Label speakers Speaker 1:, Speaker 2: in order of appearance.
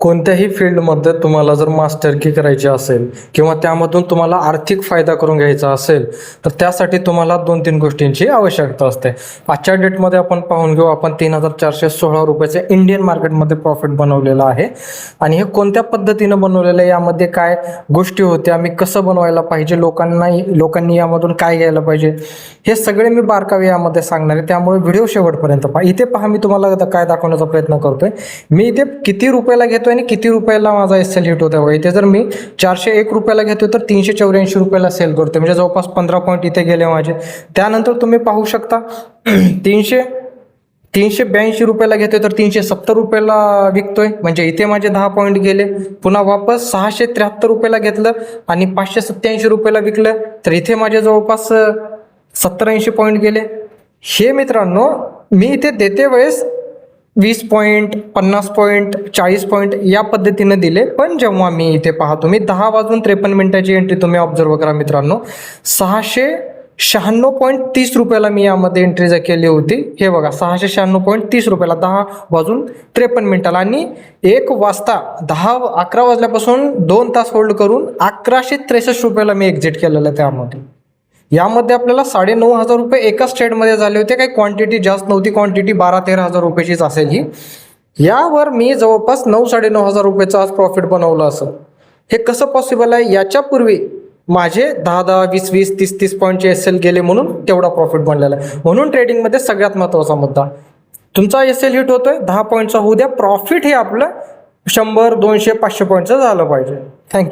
Speaker 1: कोणत्याही फील्डमध्ये तुम्हाला जर मास्टरकी करायची असेल किंवा त्यामधून तुम्हाला आर्थिक फायदा करून घ्यायचा असेल तर त्यासाठी तुम्हाला 2-3 गोष्टींची आवश्यकता असते. आजच्या डेटमध्ये आपण पाहून घेऊ. आपण 3,416 रुपयाचे इंडियन मार्केटमध्ये प्रॉफिट बनवलेलं आहे. आणि हे कोणत्या पद्धतीनं बनवलेलं आहे, यामध्ये काय गोष्टी होत्या, मी कसं बनवायला पाहिजे, लोकांनी यामधून काय घ्यायला पाहिजे, हे सगळे मी बारकावे यामध्ये सांगणार आहे. त्यामुळे व्हिडिओ शेवटपर्यंत पहा. इथे पहा, मी तुम्हाला काय दाखवण्याचा प्रयत्न करतोय. मी इथे किती रुपयाला घेतोय आणि किती रुपयाला माझा एसएल हिट होता बघा. इथे जर मी 401 रुपयाला घेतोय तर 384 रुपयाला सेल करतोय, म्हणजे जवळपास 15 पॉईंट इथे गेले माझे. त्यानंतर तुम्ही पाहू शकता 382 रुपयाला घेतोय तर 370 रुपयाला विकतोय, म्हणजे इथे माझे 10 पॉईंट गेले. पुन्हा वापस 673 रुपयाला घेतलं आणि 587 रुपयाला विकलं तर इथे माझे जवळपास 70-80 पॉईंट गेले. हे मित्रांनो मी इथे देते वेळेस 20 पॉईंट, 50 पॉईंट, 40 पॉईंट या पद्धतीनं दिले. पण जेव्हा मी इथे पाहतो, मी 10:53 एंट्री तुम्ही ऑब्झर्व करा मित्रांनो, 696.30 रुपयाला मी यामध्ये एंट्री केली होती. हे बघा 696.30 रुपयाला 10:53 आणि 1 वाजता 11 वाजल्यापासून 2 तास होल्ड करून 1163 रुपयाला मी एक्झिट केलेलं आहे. यामध्ये आपल्याला 9,500 रुपये एकाच ट्रेडमध्ये झाले होते. काही क्वांटिटी जास्त नव्हती, क्वांटिटी 12-13 हजार रुपयाचीच असेल ही. यावर मी जवळपास 9,000-9,500 रुपयाचं आज प्रॉफिट बनवलं असेल. हे कसं पॉसिबल आहे? याच्यापूर्वी माझे 10-10, 20-20, 30-30 पॉईंटचे एसएल गेले म्हणून तेवढा प्रॉफिट बनलेला आहे. म्हणून ट्रेडिंगमध्ये सगळ्यात महत्त्वाचा मुद्दा, तुमचा एसएल हिट होतोय 10 पॉईंटचा होऊ द्या, प्रॉफिट हे आपलं 100, 200, 500 पॉईंटचं झालं पाहिजे. थँक्यू.